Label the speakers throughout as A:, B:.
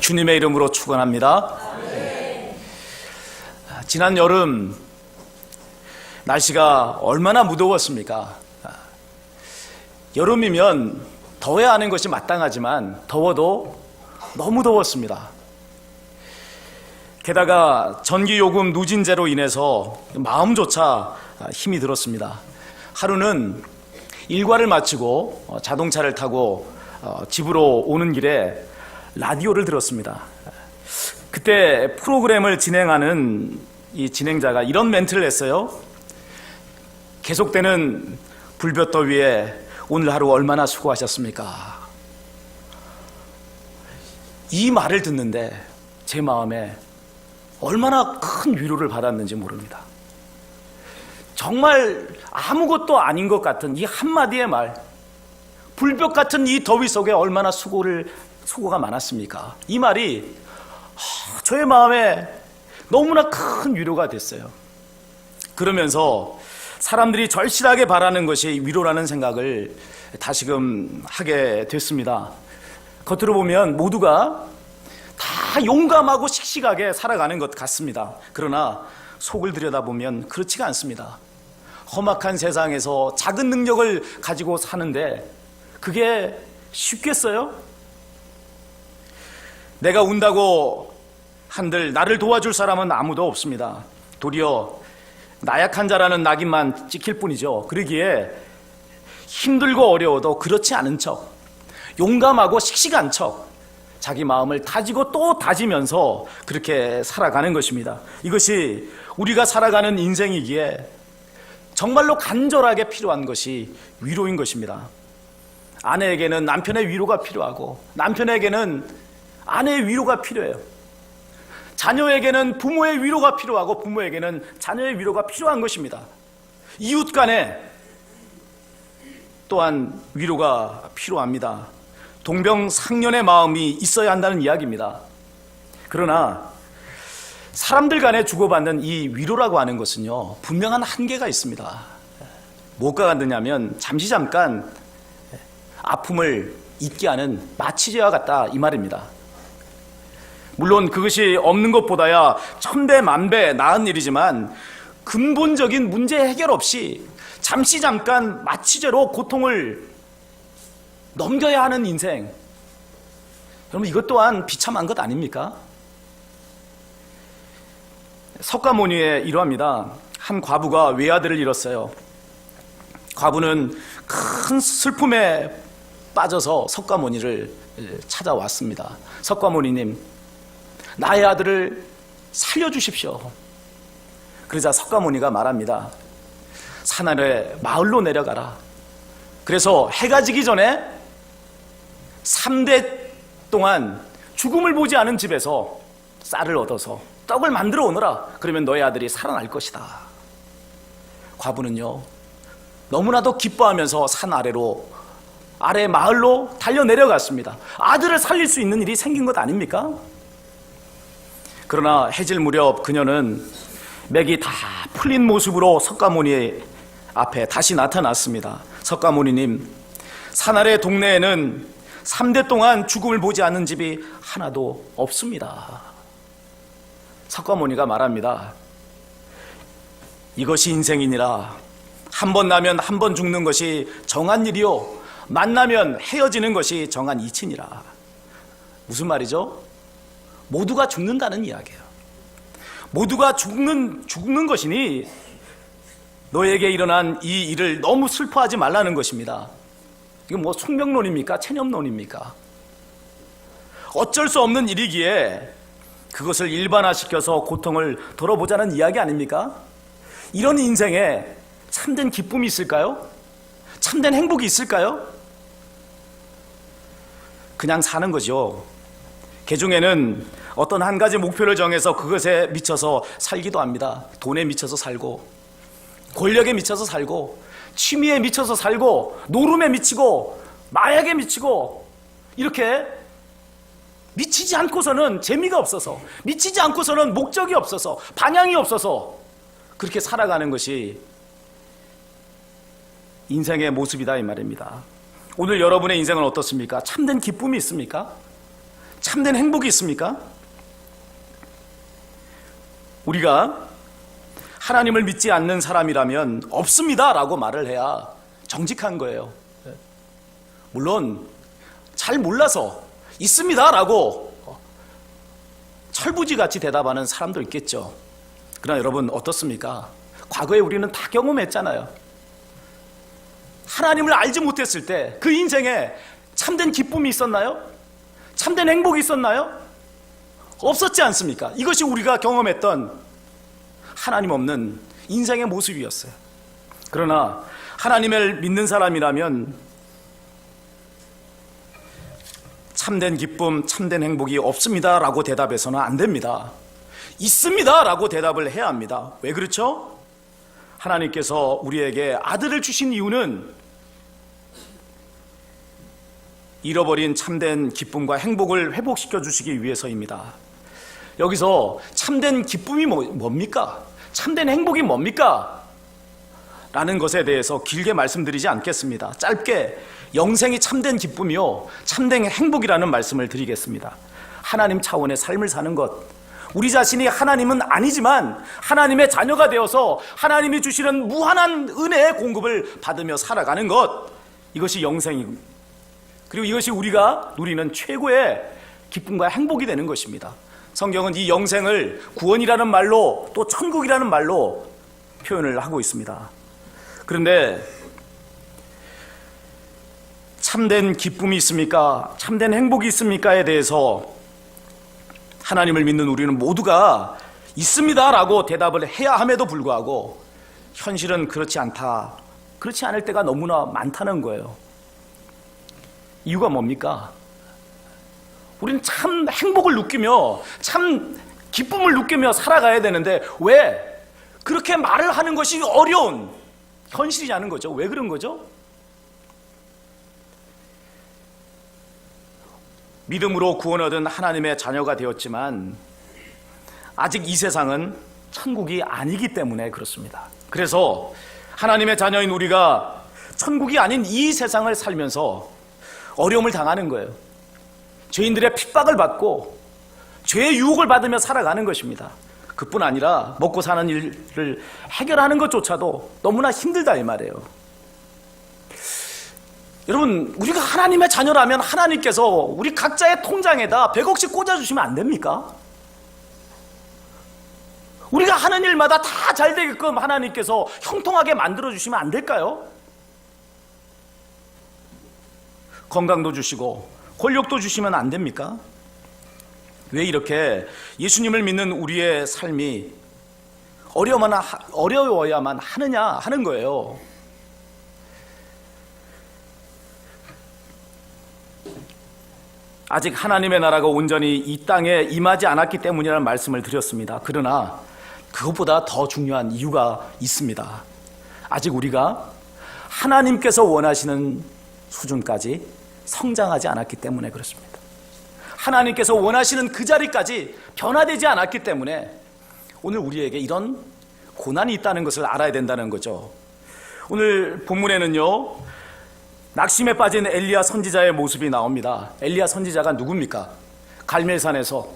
A: 주님의 이름으로 축원합니다. 지난 여름 날씨가 얼마나 무더웠습니까? 여름이면 더워야 하는 것이 마땅하지만 더워도 너무 더웠습니다. 게다가 전기요금 누진제로 인해서 마음조차 힘이 들었습니다. 하루는 일과를 마치고 자동차를 타고 집으로 오는 길에 라디오를 들었습니다. 그때 프로그램을 진행하는 이 진행자가 이런 멘트를 했어요. 계속되는 불볕더위에 오늘 하루 얼마나 수고하셨습니까? 이 말을 듣는데 제 마음에 얼마나 큰 위로를 받았는지 모릅니다. 정말 아무것도 아닌 것 같은 이 한마디의 말, 불볕 같은 이 더위 속에 얼마나 수고가 많았습니까? 이 말이 저의 마음에 너무나 큰 위로가 됐어요. 그러면서 사람들이 절실하게 바라는 것이 위로라는 생각을 다시금 하게 됐습니다. 겉으로 보면 모두가 다 용감하고 씩씩하게 살아가는 것 같습니다. 그러나 속을 들여다보면 그렇지가 않습니다. 험악한 세상에서 작은 능력을 가지고 사는데 그게 쉽겠어요? 내가 운다고 한들 나를 도와줄 사람은 아무도 없습니다. 도리어 나약한 자라는 낙인만 찍힐 뿐이죠. 그러기에 힘들고 어려워도 그렇지 않은 척, 용감하고 씩씩한 척, 자기 마음을 다지고 또 다지면서 그렇게 살아가는 것입니다. 이것이 우리가 살아가는 인생이기에 정말로 간절하게 필요한 것이 위로인 것입니다. 아내에게는 남편의 위로가 필요하고 남편에게는 아내의 위로가 필요해요. 자녀에게는 부모의 위로가 필요하고 부모에게는 자녀의 위로가 필요한 것입니다. 이웃 간에 또한 위로가 필요합니다. 동병상련의 마음이 있어야 한다는 이야기입니다. 그러나 사람들 간에 주고받는 이 위로라고 하는 것은요, 분명한 한계가 있습니다. 뭐가 같느냐면 잠시 잠깐 아픔을 잊게 하는 마취제와 같다 이 말입니다. 물론 그것이 없는 것보다야 천배 만배 나은 일이지만 근본적인 문제 해결 없이 잠시 잠깐 마취제로 고통을 넘겨야 하는 인생, 여러분 이것 또한 비참한 것 아닙니까? 석가모니의 일화입니다. 한 과부가 외아들을 잃었어요. 과부는 큰 슬픔에 빠져서 석가모니를 찾아왔습니다. 석가모니님, 나의 아들을 살려주십시오. 그러자 석가모니가 말합니다. 산 아래 마을로 내려가라. 그래서 해가 지기 전에 3대 동안 죽음을 보지 않은 집에서 쌀을 얻어서 떡을 만들어 오너라. 그러면 너의 아들이 살아날 것이다. 과부는요, 너무나도 기뻐하면서 산 아래 마을로 달려 내려갔습니다. 아들을 살릴 수 있는 일이 생긴 것 아닙니까? 그러나 해질 무렵 그녀는 맥이 다 풀린 모습으로 석가모니 앞에 다시 나타났습니다. 석가모니님, 산 아래 동네에는 3대 동안 죽음을 보지 않는 집이 하나도 없습니다. 석가모니가 말합니다. 이것이 인생이니라. 한 번 나면 한 번 죽는 것이 정한 일이요, 만나면 헤어지는 것이 정한 이치니라. 무슨 말이죠? 모두가 죽는다는 이야기예요. 모두가 죽는 것이니 너에게 일어난 이 일을 너무 슬퍼하지 말라는 것입니다. 이건 뭐 숙명론입니까? 체념론입니까? 어쩔 수 없는 일이기에 그것을 일반화시켜서 고통을 덜어보자는 이야기 아닙니까? 이런 인생에 참된 기쁨이 있을까요? 참된 행복이 있을까요? 그냥 사는 거죠. 개중에는 어떤 한 가지 목표를 정해서 그것에 미쳐서 살기도 합니다. 돈에 미쳐서 살고, 권력에 미쳐서 살고, 취미에 미쳐서 살고, 노름에 미치고, 마약에 미치고, 이렇게 미치지 않고서는 재미가 없어서, 미치지 않고서는 목적이 없어서, 방향이 없어서 그렇게 살아가는 것이 인생의 모습이다 이 말입니다. 오늘 여러분의 인생은 어떻습니까? 참된 기쁨이 있습니까? 참된 행복이 있습니까? 우리가 하나님을 믿지 않는 사람이라면 없습니다 라고 말을 해야 정직한 거예요. 물론 잘 몰라서 있습니다 라고 철부지같이 대답하는 사람도 있겠죠. 그러나 여러분 어떻습니까? 과거에 우리는 다 경험했잖아요. 하나님을 알지 못했을 때 그 인생에 참된 기쁨이 있었나요? 참된 행복이 있었나요? 없었지 않습니까? 이것이 우리가 경험했던 하나님 없는 인생의 모습이었어요. 그러나 하나님을 믿는 사람이라면 참된 기쁨, 참된 행복이 없습니다 라고 대답해서는 안 됩니다. 있습니다 라고 대답을 해야 합니다. 왜 그렇죠? 하나님께서 우리에게 아들을 주신 이유는 잃어버린 참된 기쁨과 행복을 회복시켜 주시기 위해서입니다. 여기서 참된 기쁨이 뭡니까? 참된 행복이 뭡니까? 라는 것에 대해서 길게 말씀드리지 않겠습니다. 짧게 영생이 참된 기쁨이요 참된 행복이라는 말씀을 드리겠습니다. 하나님 차원의 삶을 사는 것, 우리 자신이 하나님은 아니지만 하나님의 자녀가 되어서 하나님이 주시는 무한한 은혜의 공급을 받으며 살아가는 것, 이것이 영생이고, 그리고 이것이 우리가 누리는 최고의 기쁨과 행복이 되는 것입니다. 성경은 이 영생을 구원이라는 말로 또 천국이라는 말로 표현을 하고 있습니다. 그런데 참된 기쁨이 있습니까? 참된 행복이 있습니까?에 대해서 하나님을 믿는 우리는 모두가 있습니다 라고 대답을 해야 함에도 불구하고 현실은 그렇지 않다, 그렇지 않을 때가 너무나 많다는 거예요. 이유가 뭡니까? 우리는 참 행복을 느끼며 참 기쁨을 느끼며 살아가야 되는데 왜 그렇게 말을 하는 것이 어려운 현실이냐는 거죠. 왜 그런 거죠? 믿음으로 구원 얻은 하나님의 자녀가 되었지만 아직 이 세상은 천국이 아니기 때문에 그렇습니다. 그래서 하나님의 자녀인 우리가 천국이 아닌 이 세상을 살면서 어려움을 당하는 거예요. 죄인들의 핍박을 받고 죄의 유혹을 받으며 살아가는 것입니다. 그뿐 아니라 먹고 사는 일을 해결하는 것조차도 너무나 힘들다 이 말이에요. 여러분, 우리가 하나님의 자녀라면 하나님께서 우리 각자의 통장에다 100억씩 꽂아주시면 안 됩니까? 우리가 하는 일마다 다 잘 되게끔 하나님께서 형통하게 만들어주시면 안 될까요? 건강도 주시고 권력도 주시면 안 됩니까? 왜 이렇게 예수님을 믿는 우리의 삶이 어려워야만 하느냐 하는 거예요. 아직 하나님의 나라가 온전히 이 땅에 임하지 않았기 때문이라는 말씀을 드렸습니다. 그러나 그것보다 더 중요한 이유가 있습니다. 아직 우리가 하나님께서 원하시는 수준까지 성장하지 않았기 때문에 그렇습니다. 하나님께서 원하시는 그 자리까지 변화되지 않았기 때문에 오늘 우리에게 이런 고난이 있다는 것을 알아야 된다는 거죠. 오늘 본문에는요, 낙심에 빠진 엘리야 선지자의 모습이 나옵니다. 엘리야 선지자가 누굽니까? 갈멜산에서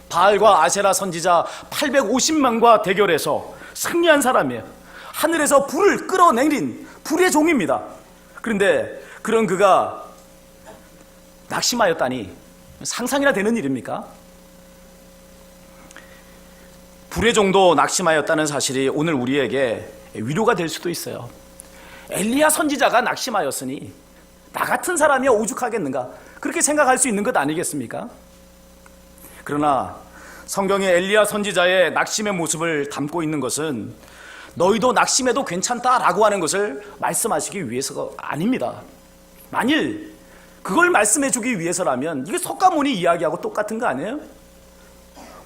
A: 바알과 아세라 선지자 850만과 대결해서 승리한 사람이에요. 하늘에서 불을 끌어내린 불의 종입니다. 그런데 그런 그가 낙심하였다니 상상이나 되는 일입니까? 불의 종도 낙심하였다는 사실이 오늘 우리에게 위로가 될 수도 있어요. 엘리야 선지자가 낙심하였으니 나 같은 사람이 오죽하겠는가, 그렇게 생각할 수 있는 것 아니겠습니까? 그러나 성경에 엘리야 선지자의 낙심의 모습을 담고 있는 것은 너희도 낙심해도 괜찮다라고 하는 것을 말씀하시기 위해서가 아닙니다. 만일 그걸 말씀해 주기 위해서라면 이게 석가모니 이야기하고 똑같은 거 아니에요?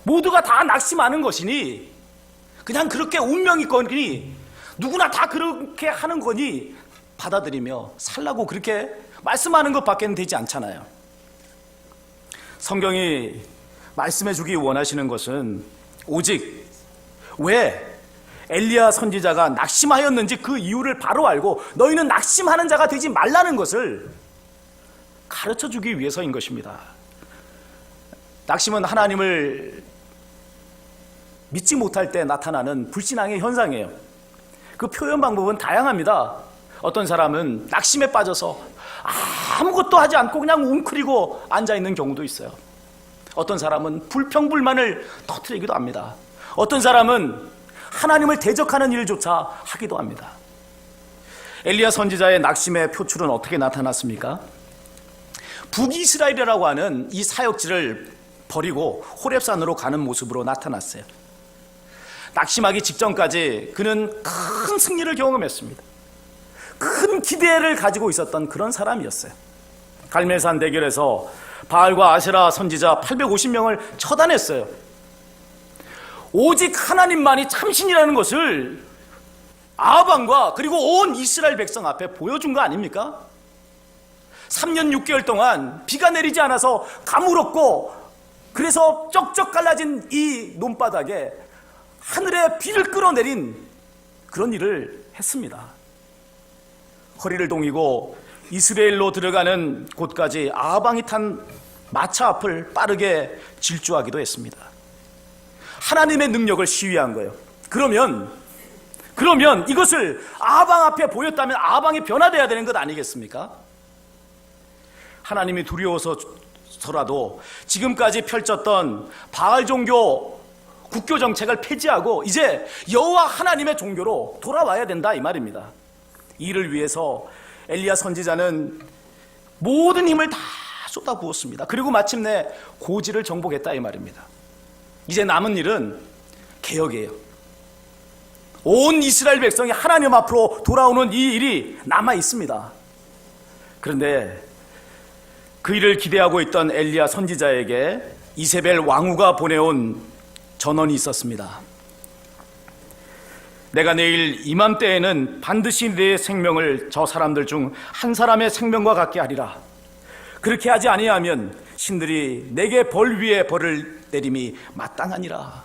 A: 모두가 다 낙심하는 것이니 그냥 그렇게 운명이 거니 누구나 다 그렇게 하는 거니 받아들이며 살라고 그렇게 말씀하는 것밖에는 되지 않잖아요. 성경이 말씀해 주기 원하시는 것은 오직 왜 엘리야 선지자가 낙심하였는지 그 이유를 바로 알고 너희는 낙심하는 자가 되지 말라는 것을 가르쳐 주기 위해서인 것입니다. 낙심은 하나님을 믿지 못할 때 나타나는 불신앙의 현상이에요. 그 표현 방법은 다양합니다. 어떤 사람은 낙심에 빠져서 아무것도 하지 않고 그냥 웅크리고 앉아있는 경우도 있어요. 어떤 사람은 불평불만을 터뜨리기도 합니다. 어떤 사람은 하나님을 대적하는 일조차 하기도 합니다. 엘리야 선지자의 낙심의 표출은 어떻게 나타났습니까? 북이스라엘이라고 하는 이 사역지를 버리고 호렙산으로 가는 모습으로 나타났어요. 낙심하기 직전까지 그는 큰 승리를 경험했습니다. 큰 기대를 가지고 있었던 그런 사람이었어요. 갈멜산 대결에서 바알과 아세라 선지자 850명을 처단했어요. 오직 하나님만이 참신이라는 것을 아합왕과 그리고 온 이스라엘 백성 앞에 보여준 거 아닙니까? 3년 6개월 동안 비가 내리지 않아서 가물었고, 그래서 쩍쩍 갈라진 이 논바닥에 하늘에 비를 끌어내린 그런 일을 했습니다. 허리를 동이고 이스라엘로 들어가는 곳까지 아합왕이 탄 마차 앞을 빠르게 질주하기도 했습니다. 하나님의 능력을 시위한 거예요. 그러면 이것을 아합왕 앞에 보였다면 아합왕이 변화되어야 되는 것 아니겠습니까? 하나님이 두려워서라도 지금까지 펼쳤던 바알 종교 국교 정책을 폐지하고 이제 여호와 하나님의 종교로 돌아와야 된다, 이 말입니다. 이를 위해서 엘리야 선지자는 모든 힘을 다 쏟아부었습니다. 그리고 마침내 고지를 정복했다, 이 말입니다. 이제 남은 일은 개혁이에요. 온 이스라엘 백성이 하나님 앞으로 돌아오는 이 일이 남아 있습니다. 그런데 그 일을 기대하고 있던 엘리야 선지자에게 이세벨 왕후가 보내온 전언이 있었습니다. 내가 내일 이맘때에는 반드시 내 생명을 저 사람들 중 한 사람의 생명과 같게 하리라. 그렇게 하지 아니하면 신들이 내게 벌 위에 벌을 내림이 마땅하니라.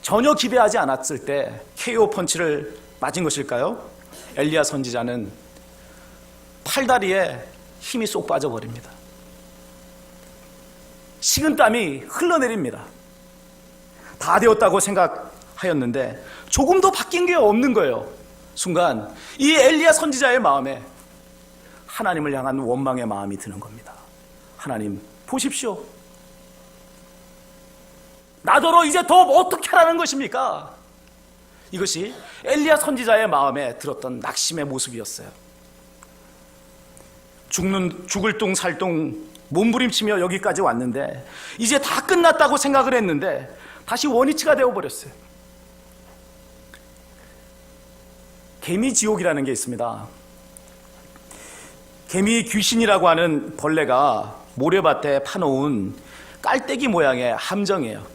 A: 전혀 기대하지 않았을 때 KO 펀치를 맞은 것일까요? 엘리야 선지자는 팔다리에 힘이 쏙 빠져버립니다. 식은땀이 흘러내립니다. 다 되었다고 생각하였는데 조금도 바뀐 게 없는 거예요. 순간 이 엘리야 선지자의 마음에 하나님을 향한 원망의 마음이 드는 겁니다. 하나님, 보십시오. 나더러 이제 더 어떻게 하라는 것입니까? 이것이 엘리야 선지자의 마음에 들었던 낙심의 모습이었어요. 죽을 둥 살 둥 몸부림치며 여기까지 왔는데 이제 다 끝났다고 생각을 했는데 다시 원위치가 되어버렸어요. 개미지옥이라는 게 있습니다. 개미 귀신이라고 하는 벌레가 모래밭에 파놓은 깔때기 모양의 함정이에요.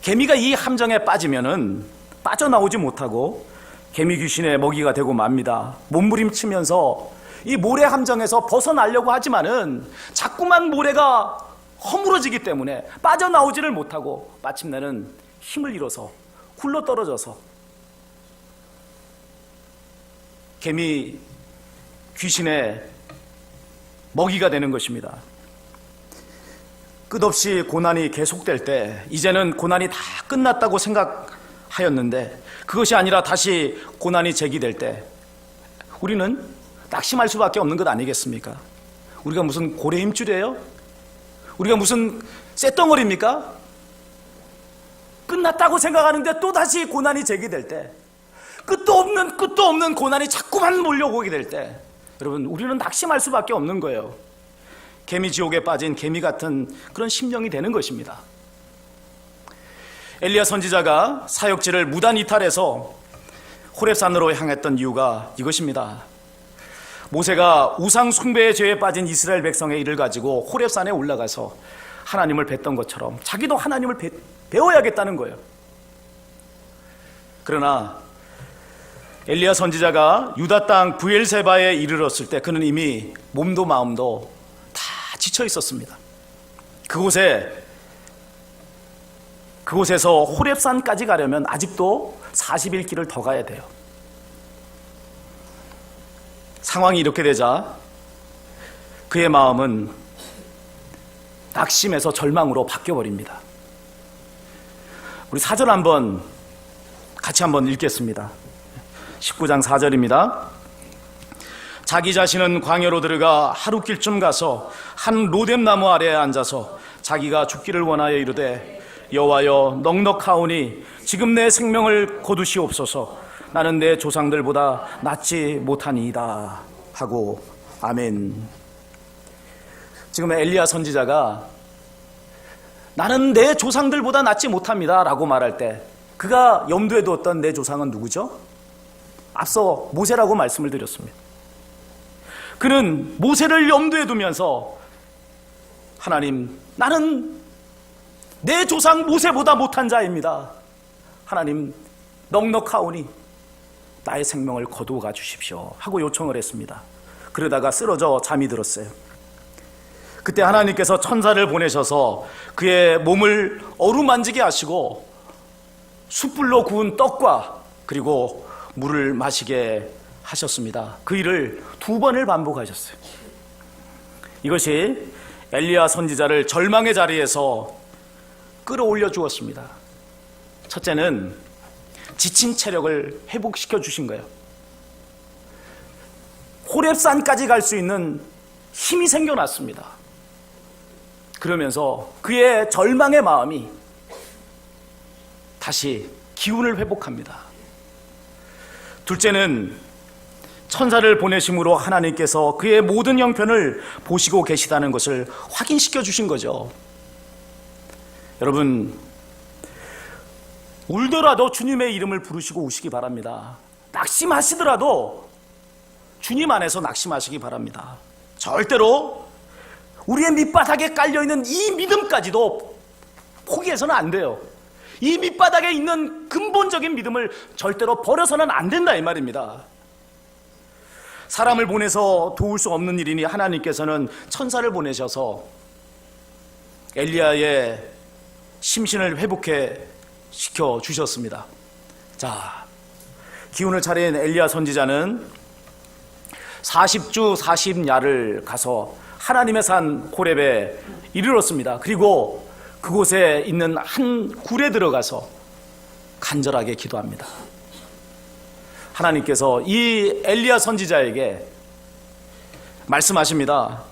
A: 개미가 이 함정에 빠지면은 빠져나오지 못하고 개미 귀신의 먹이가 되고 맙니다. 몸부림치면서 이 모래 함정에서 벗어나려고 하지만은 자꾸만 모래가 허물어지기 때문에 빠져나오지를 못하고 마침내는 힘을 잃어서 굴러떨어져서 개미 귀신의 먹이가 되는 것입니다. 끝없이 고난이 계속될 때 이제는 고난이 다 끝났다고 생각하였는데 그것이 아니라 다시 고난이 제기될 때 우리는 낙심할 수밖에 없는 것 아니겠습니까? 우리가 무슨 고래 힘줄이에요? 우리가 무슨 쇳덩어리입니까? 끝났다고 생각하는데 또다시 고난이 제기될 때 끝도 없는 고난이 자꾸만 몰려오게 될 때 여러분, 우리는 낙심할 수밖에 없는 거예요. 개미 지옥에 빠진 개미 같은 그런 심령이 되는 것입니다. 엘리야 선지자가 사역지를 무단 이탈해서 호렙산으로 향했던 이유가 이것입니다. 모세가 우상 숭배의 죄에 빠진 이스라엘 백성의 일을 가지고 호렙산에 올라가서 하나님을 뵀던 것처럼 자기도 하나님을 배워야겠다는 거예요. 그러나 엘리야 선지자가 유다 땅 브엘세바에 이르렀을 때 그는 이미 몸도 마음도 다 지쳐 있었습니다. 그곳에서 호렙산까지 가려면 아직도 40일 길을 더 가야 돼요. 상황이 이렇게 되자 그의 마음은 낙심에서 절망으로 바뀌어버립니다. 우리 4절 같이 한번 읽겠습니다. 19장 4절입니다. 자기 자신은 광야로 들어가 하룻길쯤 가서 한 로뎀나무 아래에 앉아서 자기가 죽기를 원하여 이르되 여호와여 넉넉하오니 지금 내 생명을 거두시옵소서. 나는 내 조상들보다 낫지 못하니이다 하고 아멘. 지금 엘리야 선지자가 나는 내 조상들보다 낫지 못합니다 라고 말할 때 그가 염두에 두었던 내 조상은 누구죠? 앞서 모세라고 말씀을 드렸습니다. 그는 모세를 염두에 두면서 하나님, 나는 내 조상 모세보다 못한 자입니다. 하나님, 넉넉하오니 나의 생명을 거두어 주십시오 하고 요청을 했습니다. 그러다가 쓰러져 잠이 들었어요. 그때 하나님께서 천사를 보내셔서 그의 몸을 어루만지게 하시고 숯불로 구운 떡과 그리고 물을 마시게 하셨습니다. 그 일을 2번을 반복하셨어요. 이것이 엘리야 선지자를 절망의 자리에서 끌어올려 주었습니다. 첫째는 지친 체력을 회복시켜 주신 거예요. 호렙산까지 갈 수 있는 힘이 생겨났습니다. 그러면서 그의 절망의 마음이 다시 기운을 회복합니다. 둘째는 천사를 보내심으로 하나님께서 그의 모든 형편을 보시고 계시다는 것을 확인시켜 주신 거죠. 여러분, 울더라도 주님의 이름을 부르시고 우시기 바랍니다. 낙심하시더라도 주님 안에서 낙심하시기 바랍니다. 절대로 우리의 밑바닥에 깔려있는 이 믿음까지도 포기해서는 안 돼요. 이 밑바닥에 있는 근본적인 믿음을 절대로 버려서는 안 된다 이 말입니다. 사람을 보내서 도울 수 없는 일이니 하나님께서는 천사를 보내셔서 엘리야의 심신을 회복해 시켜 주셨습니다. 자, 기운을 차린 엘리야 선지자는 40주 40야를 가서 하나님의 산 호렙에 이르렀습니다. 그리고 그곳에 있는 한 굴에 들어가서 간절하게 기도합니다. 하나님께서 이 엘리야 선지자에게 말씀하십니다.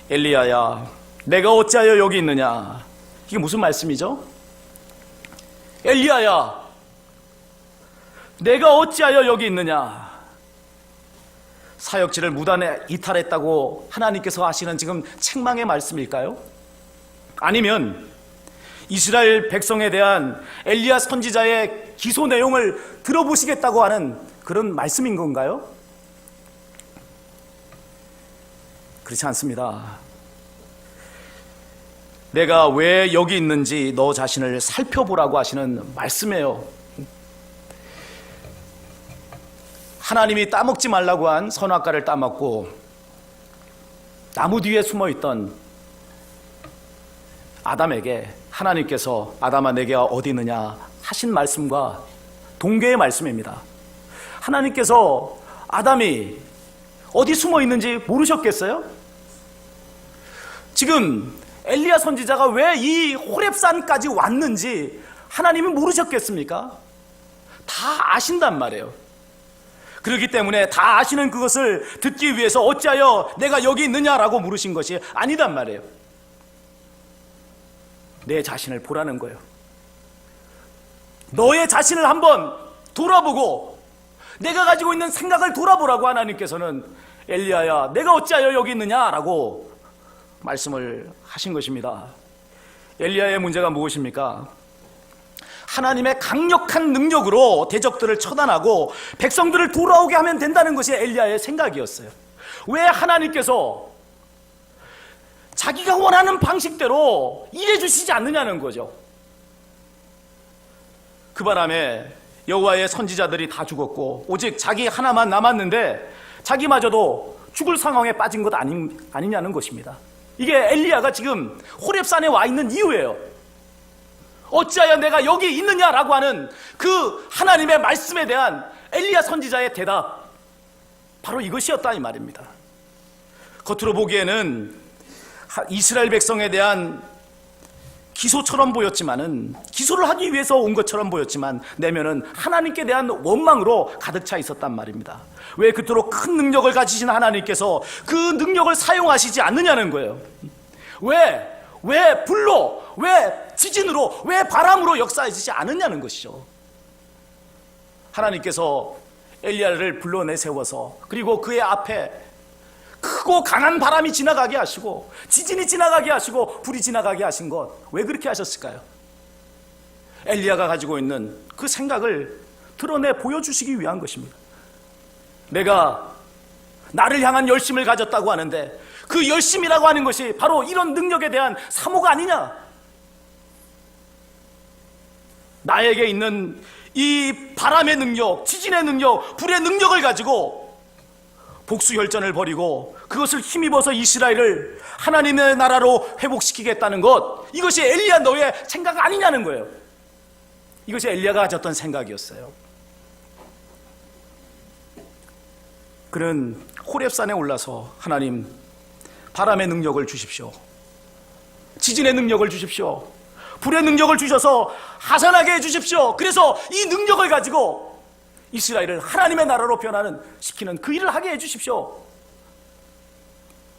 A: 엘리야야, 내가 어찌하여 여기 있느냐? 이게 무슨 말씀이죠? 엘리야야, 내가 어찌하여 여기 있느냐? 사역지를 무단에 이탈했다고 하나님께서 하시는 지금 책망의 말씀일까요? 아니면 이스라엘 백성에 대한 엘리야 선지자의 기소 내용을 들어보시겠다고 하는 그런 말씀인 건가요? 그렇지 않습니다. 내가 왜 여기 있는지 너 자신을 살펴보라고 하시는 말씀이에요. 하나님이 따먹지 말라고 한 선악과를 따먹고 나무 뒤에 숨어있던 아담에게 하나님께서 아담아 내가 어디 있느냐 하신 말씀과 동계의 말씀입니다. 하나님께서 아담이 어디 숨어 있는지 모르셨겠어요? 지금 엘리야 선지자가 왜 이 호렙산까지 왔는지 하나님은 모르셨겠습니까? 다 아신단 말이에요. 그렇기 때문에 다 아시는 그것을 듣기 위해서 어찌하여 내가 여기 있느냐라고 물으신 것이 아니단 말이에요. 내 자신을 보라는 거예요. 너의 자신을 한번 돌아보고 내가 가지고 있는 생각을 돌아보라고 하나님께서는 엘리야야 내가 어찌하여 여기 있느냐라고 말씀을 하신 것입니다. 엘리야의 문제가 무엇입니까? 하나님의 강력한 능력으로 대적들을 처단하고 백성들을 돌아오게 하면 된다는 것이 엘리야의 생각이었어요. 왜 하나님께서 자기가 원하는 방식대로 일해 주시지 않느냐는 거죠. 그 바람에 여호와의 선지자들이 다 죽었고 오직 자기 하나만 남았는데 자기마저도 죽을 상황에 빠진 것 아니냐는 것입니다. 이게 엘리야가 지금 호렙산에 와 있는 이유예요. 어찌하여 내가 여기 있느냐라고 하는 그 하나님의 말씀에 대한 엘리야 선지자의 대답, 바로 이것이었다 이 말입니다. 겉으로 보기에는 이스라엘 백성에 대한 기소처럼 보였지만은, 기소를 하기 위해서 온 것처럼 보였지만 내면은 하나님께 대한 원망으로 가득 차 있었단 말입니다. 왜 그토록 큰 능력을 가지신 하나님께서 그 능력을 사용하시지 않느냐는 거예요. 왜 불로, 왜 지진으로, 왜 바람으로 역사하시지 않느냐는 것이죠. 하나님께서 엘리야를 불러내 세워서, 그리고 그의 앞에 크고 강한 바람이 지나가게 하시고 지진이 지나가게 하시고 불이 지나가게 하신 것, 왜 그렇게 하셨을까요? 엘리야가 가지고 있는 그 생각을 드러내 보여주시기 위한 것입니다. 내가 나를 향한 열심을 가졌다고 하는데 그 열심이라고 하는 것이 바로 이런 능력에 대한 사모가 아니냐? 나에게 있는 이 바람의 능력, 지진의 능력, 불의 능력을 가지고 복수혈전을 벌이고 그것을 힘입어서 이스라엘을 하나님의 나라로 회복시키겠다는 것, 이것이 엘리야 너의 생각 아니냐는 거예요. 이것이 엘리야가 가졌던 생각이었어요. 그는 호렙산에 올라서 하나님, 바람의 능력을 주십시오, 지진의 능력을 주십시오, 불의 능력을 주셔서 하산하게 해주십시오. 그래서 이 능력을 가지고 이스라엘을 하나님의 나라로 변화시키는 그 일을 하게 해주십시오.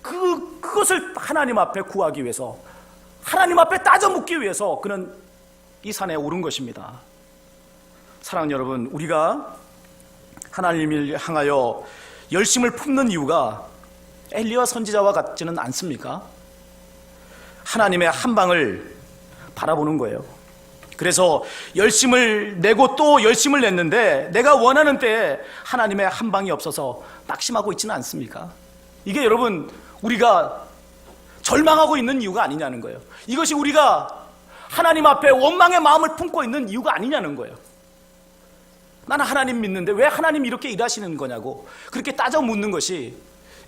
A: 그것을 하나님 앞에 구하기 위해서, 하나님 앞에 따져 묻기 위해서 그는 이 산에 오른 것입니다. 사랑하는 여러분, 우리가 하나님을 향하여 열심을 품는 이유가 엘리야 선지자와 같지는 않습니까? 하나님의 한 방을 바라보는 거예요. 그래서 열심을 내고 또 열심을 냈는데 내가 원하는 때에 하나님의 한 방이 없어서 낙심하고 있지는 않습니까? 이게 여러분, 우리가 절망하고 있는 이유가 아니냐는 거예요. 이것이 우리가 하나님 앞에 원망의 마음을 품고 있는 이유가 아니냐는 거예요. 나는 하나님 믿는데 왜 하나님 이렇게 일하시는 거냐고 그렇게 따져 묻는 것이,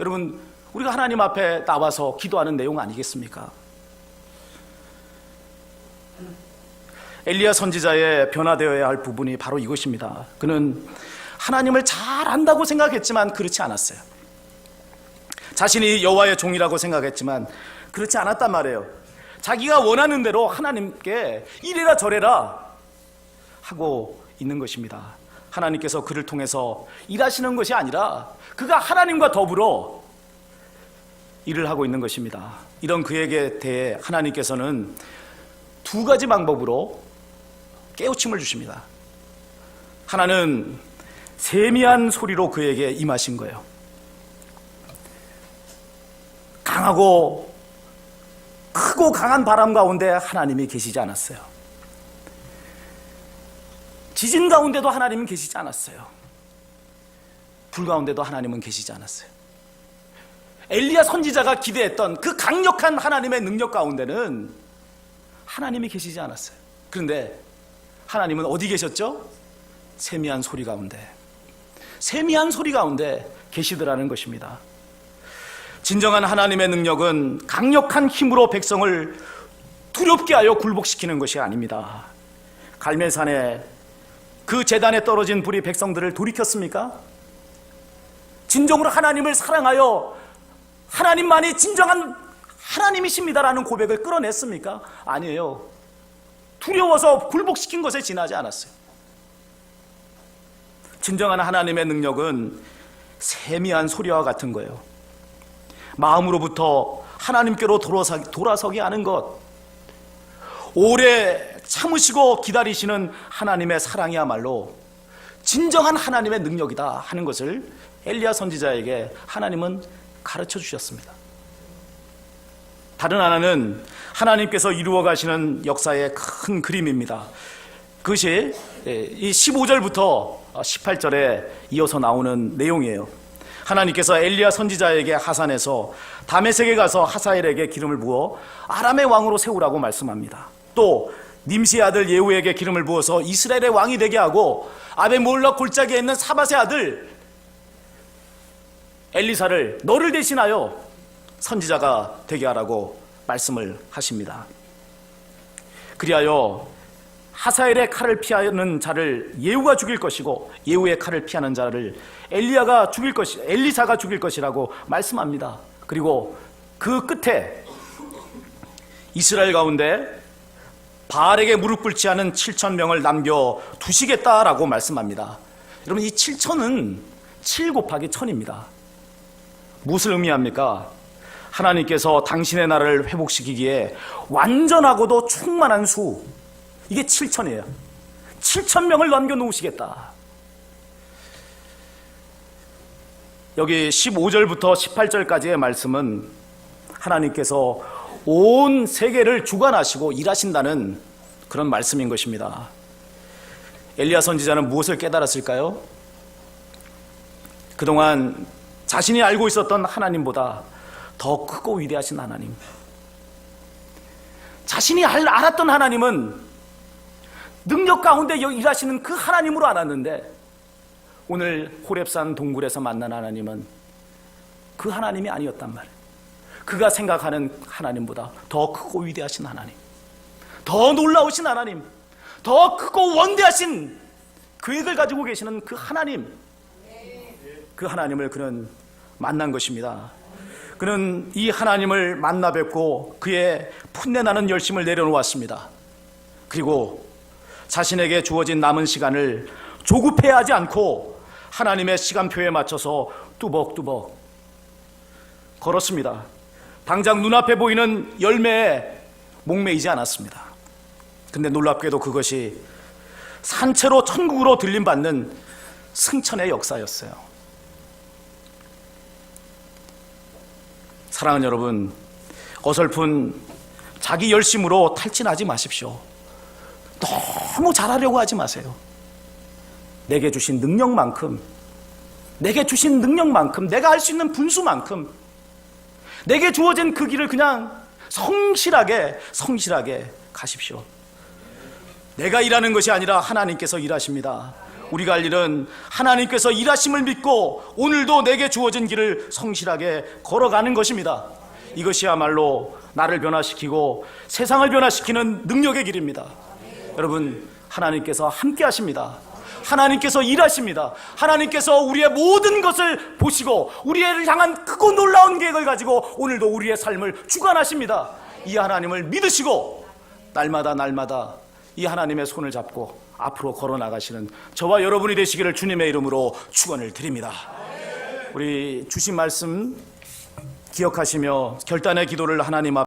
A: 여러분, 우리가 하나님 앞에 나와서 기도하는 내용 아니겠습니까? 엘리야 선지자의 변화되어야 할 부분이 바로 이것입니다. 그는 하나님을 잘 안다고 생각했지만 그렇지 않았어요. 자신이 여호와의 종이라고 생각했지만 그렇지 않았단 말이에요. 자기가 원하는 대로 하나님께 이래라 저래라 하고 있는 것입니다. 하나님께서 그를 통해서 일하시는 것이 아니라 그가 하나님과 더불어 일을 하고 있는 것입니다. 이런 그에게 대해 하나님께서는 두 가지 방법으로 깨우침을 주십니다. 하나는 세미한 소리로 그에게 임하신 거예요. 강하고 크고 강한 바람 가운데 하나님이 계시지 않았어요. 지진 가운데도 하나님은 계시지 않았어요. 불 가운데도 하나님은 계시지 않았어요. 엘리야 선지자가 기대했던 그 강력한 하나님의 능력 가운데는 하나님이 계시지 않았어요. 그런데 하나님은 어디 계셨죠? 세미한 소리 가운데, 세미한 소리 가운데 계시더라는 것입니다. 진정한 하나님의 능력은 강력한 힘으로 백성을 두렵게 하여 굴복시키는 것이 아닙니다. 갈멜산에 그 제단에 떨어진 불이 백성들을 돌이켰습니까? 진정으로 하나님을 사랑하여 하나님만이 진정한 하나님이십니다라는 고백을 끌어냈습니까? 아니에요. 두려워서 굴복시킨 것에 지나지 않았어요. 진정한 하나님의 능력은 세미한 소리와 같은 거예요. 마음으로부터 하나님께로 돌아서게 하는 것, 오래 참으시고 기다리시는 하나님의 사랑이야말로 진정한 하나님의 능력이다 하는 것을 엘리야 선지자에게 하나님은 가르쳐 주셨습니다. 다른 하나는 하나님께서 이루어 가시는 역사의 큰 그림입니다. 그것이 이 15절부터 18절에 이어서 나오는 내용이에요. 하나님께서 엘리야 선지자에게 하산에서 다메섹에 가서 하사엘에게 기름을 부어 아람의 왕으로 세우라고 말씀합니다. 또 님시의 아들 예후에게 기름을 부어서 이스라엘의 왕이 되게 하고 아베몰락 골짜기에 있는 사밧의 아들 엘리사를 너를 대신하여 선지자가 되게 하라고 말씀을 하십니다. 그리하여 하사엘의 칼을 피하는 자를 예후가 죽일 것이고 예후의 칼을 피하는 자를 엘리사가 죽일 것이라고 말씀합니다. 그리고 그 끝에 이스라엘 가운데 바알에게 무릎 꿇지 않은 7,000명을 남겨두시겠다라고 말씀합니다. 여러분, 이 7,000은 7 곱하기 1000입니다. 무엇을 의미합니까? 하나님께서 당신의 나라를 회복시키기에 완전하고도 충만한 수, 이게 7,000이에요. 7,000명을 남겨놓으시겠다. 여기 15절부터 18절까지의 말씀은 하나님께서 온 세계를 주관하시고 일하신다는 그런 말씀인 것입니다. 엘리야 선지자는 무엇을 깨달았을까요? 그동안 자신이 알고 있었던 하나님보다 더 크고 위대하신 하나님, 자신이 알았던 하나님은 능력 가운데 일하시는 그 하나님으로 알았는데, 오늘 호렙산 동굴에서 만난 하나님은 그 하나님이 아니었단 말이에요. 그가 생각하는 하나님보다 더 크고 위대하신 하나님, 더 놀라우신 하나님, 더 크고 원대하신 계획을 가지고 계시는 그 하나님, 그 하나님을 그는 만난 것입니다. 그는 이 하나님을 만나 뵙고 그의 풋내나는 열심을 내려놓았습니다. 그리고 자신에게 주어진 남은 시간을 조급해하지 않고 하나님의 시간표에 맞춰서 뚜벅뚜벅 걸었습니다. 당장 눈앞에 보이는 열매에 목매이지 않았습니다. 근데 놀랍게도 그것이 산채로 천국으로 들림받는 승천의 역사였어요. 사랑하는 여러분, 어설픈 자기 열심으로 탈진하지 마십시오. 너무 잘하려고 하지 마세요. 내게 주신 능력만큼, 내가 할 수 있는 분수만큼, 내게 주어진 그 길을 그냥 성실하게 가십시오. 내가 일하는 것이 아니라 하나님께서 일하십니다. 우리가 할 일은 하나님께서 일하심을 믿고 오늘도 내게 주어진 길을 성실하게 걸어가는 것입니다. 이것이야말로 나를 변화시키고 세상을 변화시키는 능력의 길입니다. 여러분, 하나님께서 함께 하십니다. 하나님께서 일하십니다. 하나님께서 우리의 모든 것을 보시고 우리를 향한 크고 놀라운 계획을 가지고 오늘도 우리의 삶을 주관하십니다. 이 하나님을 믿으시고 날마다 이 하나님의 손을 잡고 앞으로 걸어나가시는 저와 여러분이 되시기를 주님의 이름으로 축원을 드립니다. 우리 주신 말씀 기억하시며 결단의 기도를 하나님 앞에